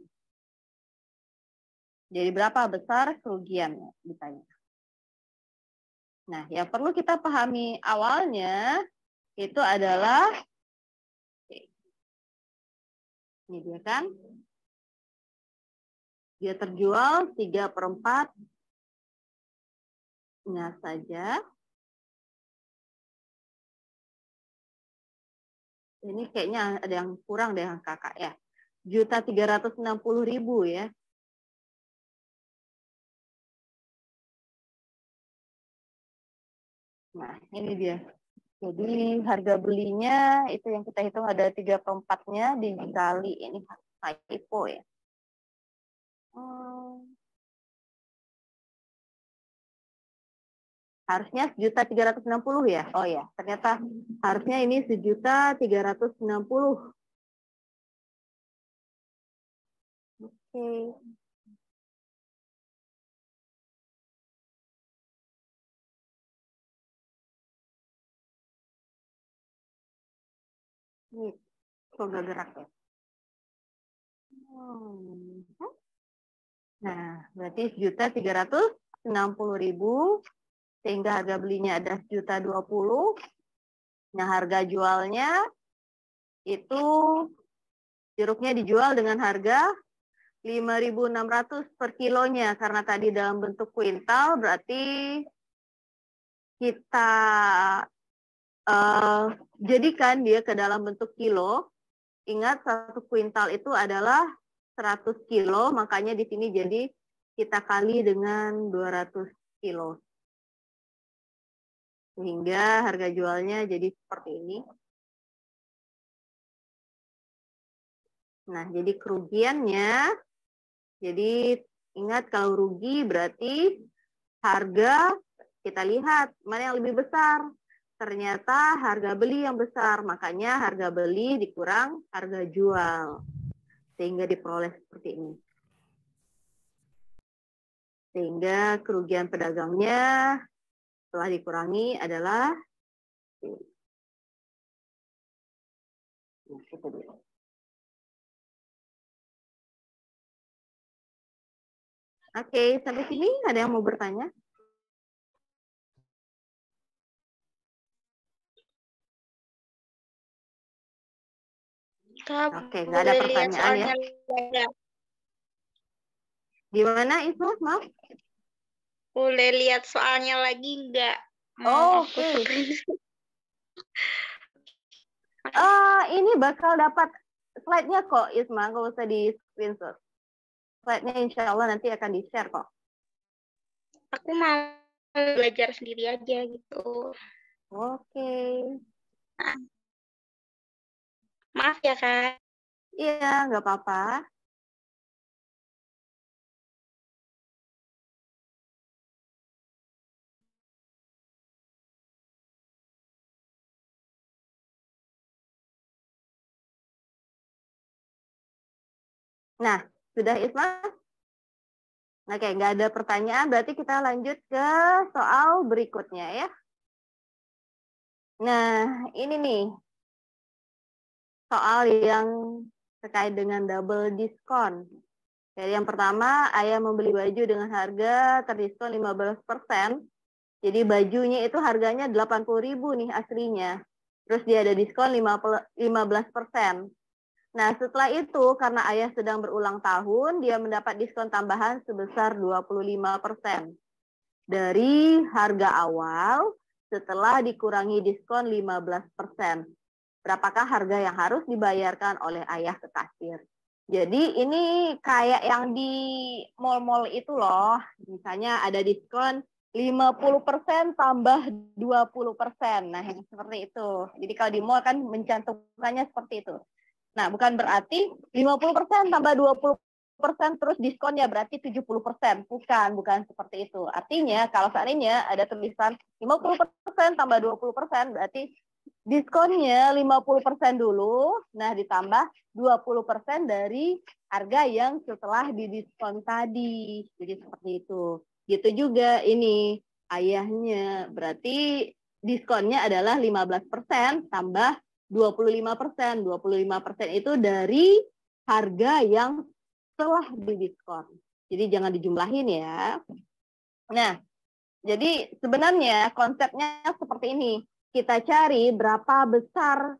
Jadi berapa besar kerugiannya ditanya. Nah, yang perlu kita pahami awalnya itu adalah ini dia kan. Dia terjual 3/4-nya saja. Ini kayaknya ada yang kurang deh kakak ya. 1.360.000 ya. Nah, ini dia. Jadi harga belinya itu yang kita hitung ada 3/4-nya dikali ini typo ya. Harusnya 1.360 ya. Oh ya, ternyata harusnya ini 1.360. Oke. Ini kok gak gerak ya? Nah, berarti 1.360.000 sehingga harga belinya ada 1.020.000. Nah, harga jualnya itu jeruknya dijual dengan harga 5.600 per kilonya karena tadi dalam bentuk kuintal berarti kita jadikan dia ke dalam bentuk kilo. Ingat 1 kuintal itu adalah 100 kilo, makanya di sini jadi kita kali dengan 200 kilo. Sehingga harga jualnya jadi seperti ini. Nah, jadi kerugiannya, jadi ingat kalau rugi berarti harga, kita lihat mana yang lebih besar. Ternyata harga beli yang besar, makanya harga beli dikurang harga jual. Sehingga diperoleh seperti ini. Sehingga kerugian pedagangnya setelah dikurangi adalah Oke, sampai sini ada yang mau bertanya? Oke, nggak ada pertanyaan ya. Gimana itu, Maaf? Boleh lihat soalnya lagi nggak? Oh, oke. Ini bakal dapat slide-nya kok, Isma. Nggak usah di screenshot. Slide-nya insya Allah nanti akan di-share kok. Aku mau belajar sendiri aja gitu. Oke. Maaf ya, Kak. Iya, nggak apa-apa. Nah, sudah Isma? Oke, nggak ada pertanyaan, berarti kita lanjut ke soal berikutnya ya. Nah, ini nih, soal yang terkait dengan double diskon. Jadi yang pertama, ayah membeli baju dengan harga terdiskon 15%. Jadi bajunya itu harganya 80.000 nih aslinya. Terus dia ada diskon 15%. Nah, setelah itu karena ayah sedang berulang tahun, dia mendapat diskon tambahan sebesar 25% dari harga awal setelah dikurangi diskon 15%. Berapakah harga yang harus dibayarkan oleh ayah ke kasir? Jadi ini kayak yang di mall-mall itu loh. Misalnya ada diskon 50% tambah 20%. Nah, yang seperti itu. Jadi kalau di mall kan mencantumkannya seperti itu. Nah, bukan berarti 50% tambah 20% terus diskonnya berarti 70%. Bukan seperti itu. Artinya kalau seandainya ada tulisan 50% tambah 20% berarti diskonnya 50% dulu, nah ditambah 20% dari harga yang setelah didiskon tadi. Jadi seperti itu. Gitu juga ini ayahnya. Berarti diskonnya adalah 15% tambah 25%. 25% itu dari harga yang telah didiskon. Jadi jangan dijumlahin ya. Nah, jadi sebenarnya konsepnya seperti ini. Kita cari berapa besar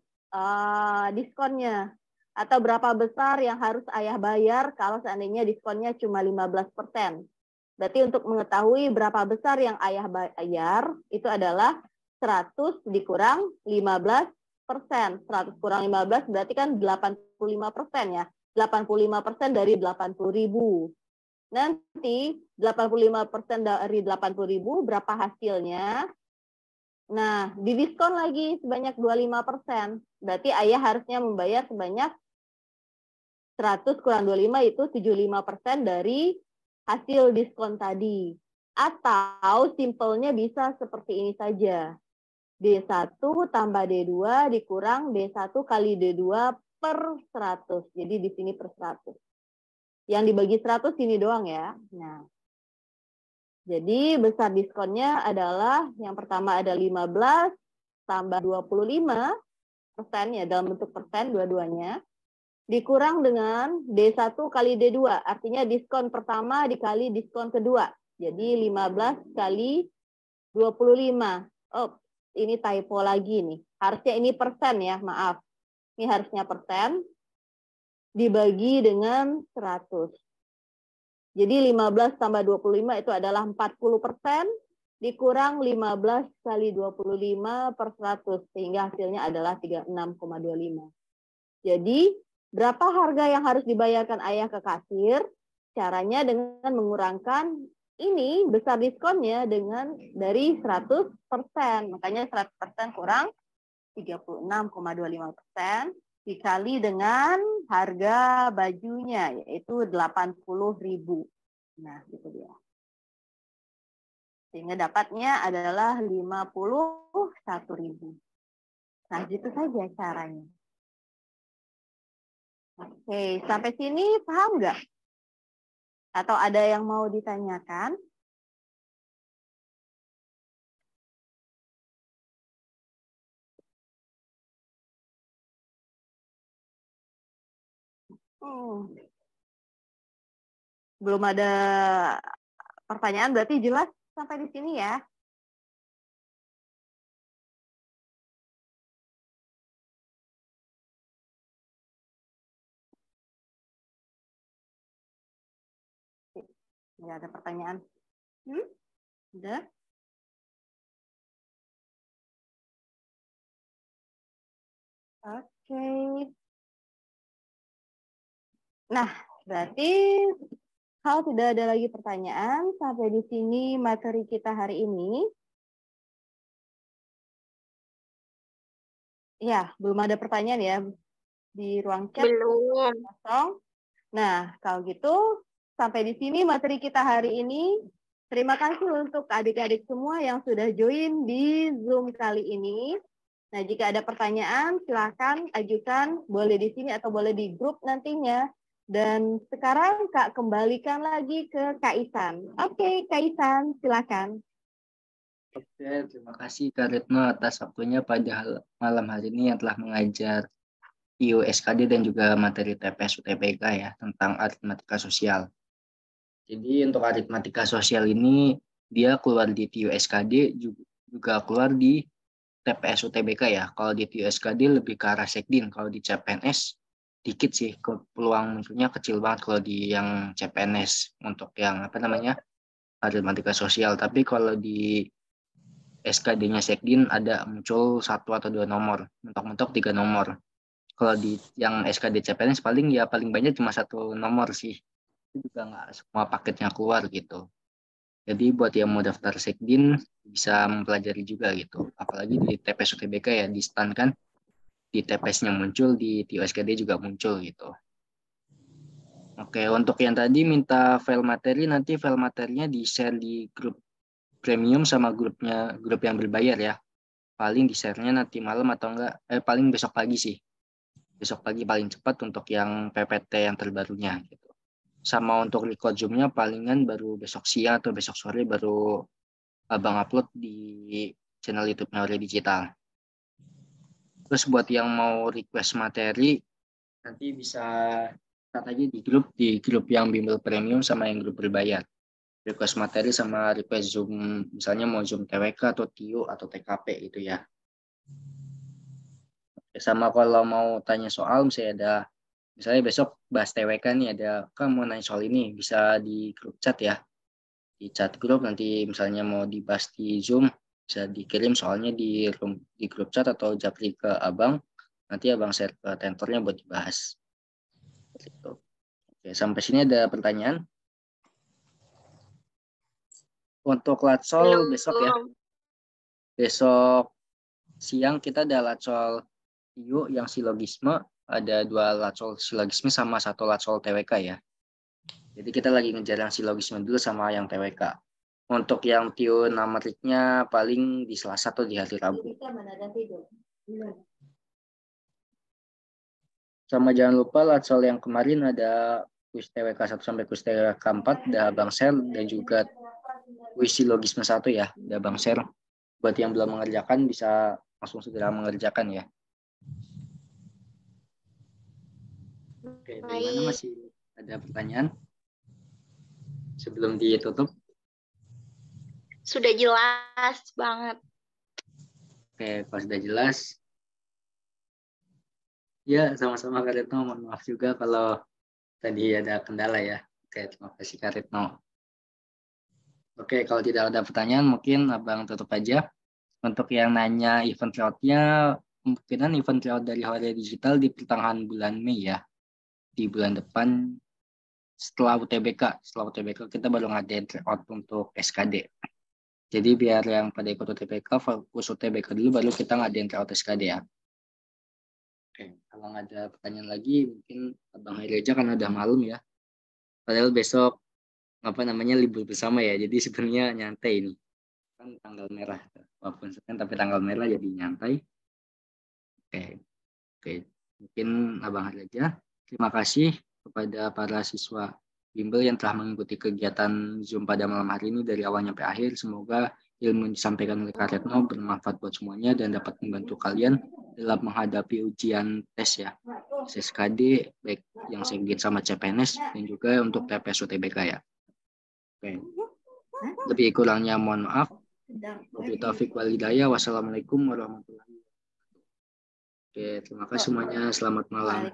diskonnya atau berapa besar yang harus ayah bayar kalau seandainya diskonnya cuma 15%. Berarti untuk mengetahui berapa besar yang ayah bayar itu adalah 100 dikurang 15%. 100 kurang 15 berarti kan 85% ya. 85% dari 80.000. Nanti 85% dari 80.000 berapa hasilnya? Nah, didiskon lagi sebanyak 25%. Berarti ayah harusnya membayar sebanyak 100 kurang 25 itu 75% dari hasil diskon tadi. Atau simpelnya bisa seperti ini saja. D1 tambah D2 dikurang D1 kali D2 per 100. Jadi di sini per 100. Yang dibagi 100 ini doang ya. Nah, jadi besar diskonnya adalah yang pertama ada 15 tambah 25% ya dalam bentuk persen dua-duanya. Dikurang dengan D1 kali D2. Artinya diskon pertama dikali diskon kedua. Jadi 15 kali 25. Oh, ini typo lagi nih. Harusnya ini persen ya, maaf. Ini harusnya persen. Dibagi dengan 100. Jadi 15 tambah 25 itu adalah 40%, dikurang 15 kali 25 per 100, sehingga hasilnya adalah 36,25. Jadi, berapa harga yang harus dibayarkan ayah ke kasir? Caranya dengan mengurangkan ini besar diskonnya dengan dari 100%. Makanya 100% kurang 36,25%. Dikali dengan harga bajunya, yaitu 80.000. Nah, itu dia. Sehingga dapatnya adalah 51.000. Nah, gitu saja caranya. Oke, sampai sini paham nggak? Atau ada yang mau ditanyakan? Belum ada pertanyaan, berarti jelas sampai di sini ya. Nggak ada pertanyaan. Udah? Oke. Nah, berarti kalau tidak ada lagi pertanyaan, sampai di sini materi kita hari ini. Ya, belum ada pertanyaan ya di ruang chat. Belum. Kosong. Nah, kalau gitu sampai di sini materi kita hari ini. Terima kasih untuk adik-adik semua yang sudah join di Zoom kali ini. Nah, jika ada pertanyaan, silakan ajukan, boleh di sini atau boleh di grup nantinya. Dan sekarang Kak kembalikan lagi ke Kak Isan. Oke, Kak Isan, silakan. Oke, terima kasih Kak Retno atas waktunya pada malam hari ini yang telah mengajar IUSKD dan juga materi TPS UTBK ya tentang aritmatika sosial. Jadi untuk aritmatika sosial ini dia keluar di TUSKD juga keluar di TPS UTBK ya. Kalau di TUSKD lebih ke arah sekdin, kalau di CPNS dikit sih, peluang munculnya kecil banget kalau di yang CPNS untuk yang aritmatika sosial. Tapi kalau di SKD-nya sekdin ada muncul 1 atau 2 nomor, mentok-mentok 3 nomor. Kalau di yang SKD CPNS paling banyak cuma 1 nomor sih. Itu juga nggak semua paketnya keluar gitu. Jadi buat yang mau daftar sekdin bisa mempelajari juga gitu. Apalagi di TPS UTBK ya di stand kan, di TPS-nya muncul, di TUSKD juga muncul gitu. Oke, untuk yang tadi minta file materi, nanti file materinya di-share di grup premium sama grup yang berbayar ya. Paling di-share-nya nanti malam atau enggak, paling besok pagi sih. Besok pagi paling cepat untuk yang PPT yang terbarunya gitu. Sama untuk record Zoom-nya palingan baru besok siang atau besok sore baru Abang upload di channel YouTube-nya Aurea Digital. Terus buat yang mau request materi, nanti bisa chat aja di grup yang bimbel premium sama yang grup berbayar. Request materi sama request Zoom, misalnya mau Zoom TWK atau TIO atau TKP itu ya. Sama kalau mau tanya soal, misalnya besok bahas TWK nih, kamu mau nanya soal ini, bisa di grup chat ya. Di chat grup nanti misalnya mau dibahas di Zoom, bisa dikirim soalnya di grup chat atau japri ke Abang, nanti Abang share ke tentornya buat dibahas. Gitu. Oke, sampai sini ada pertanyaan? Untuk latsol besok ya. Besok siang kita ada latsol TIO yang silogisme, ada 2 latsol silogisme sama 1 latsol TWK ya. Jadi kita lagi ngejar yang silogisme dulu sama yang TWK. Untuk yang TIO numeriknya paling di Selasa atau di hari Rabu. Sama jangan lupa latsol yang kemarin ada kuis TWK 1 sampai kuis TWK 4, ada Bang Sel, dan juga kuis silogisme 1 ya, ada Bang Sel. Buat yang belum mengerjakan bisa langsung segera mengerjakan ya. Oke, bagaimana, masih ada pertanyaan sebelum ditutup? Sudah jelas banget. Oke, kalau sudah jelas. Ya, sama-sama Kak Retno. Mohon maaf juga kalau tadi ada kendala ya. Oke, terima kasih Kak Retno. Oke, kalau tidak ada pertanyaan mungkin Abang tutup aja. Untuk yang nanya event tryout-nya, kemungkinan event tryout dari Aurea Digital di pertengahan bulan Mei ya. Di bulan depan setelah UTBK. Setelah UTBK kita baru ngadain tryout untuk SKD. Jadi biar yang pada ikut UTBK, fokus UTBK dulu baru kita ngadain tryout SKD ya. Oke, kalau nggak ada pertanyaan lagi, mungkin Abang akhiri aja karena udah malam ya. Padahal besok libur bersama ya. Jadi sebenarnya nyantai ini. Kan tanggal merah. Walaupun Senin tapi tanggal merah jadi nyantai. Oke. Mungkin Abang akhiri aja. Terima kasih kepada para siswa bimbel yang telah mengikuti kegiatan Zoom pada malam hari ini dari awal sampai akhir. Semoga ilmu yang disampaikan oleh Kak Retno bermanfaat buat semuanya dan dapat membantu kalian dalam menghadapi ujian tes ya. SKD, baik yang Segit sama CPNS, dan juga untuk TPS UTBK ya. Oke. Lebih kurangnya mohon maaf. Wabillahi taufiq wal hidayah. Wassalamualaikum warahmatullahi wabarakatuh. Oke, terima kasih semuanya. Selamat malam.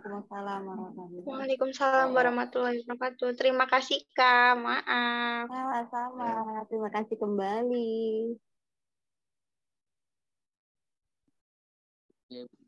Waalaikumsalam warahmatullahi wabarakatuh. Terima kasih Kak. Maaf. Sama-sama. Terima kasih kembali. Oke.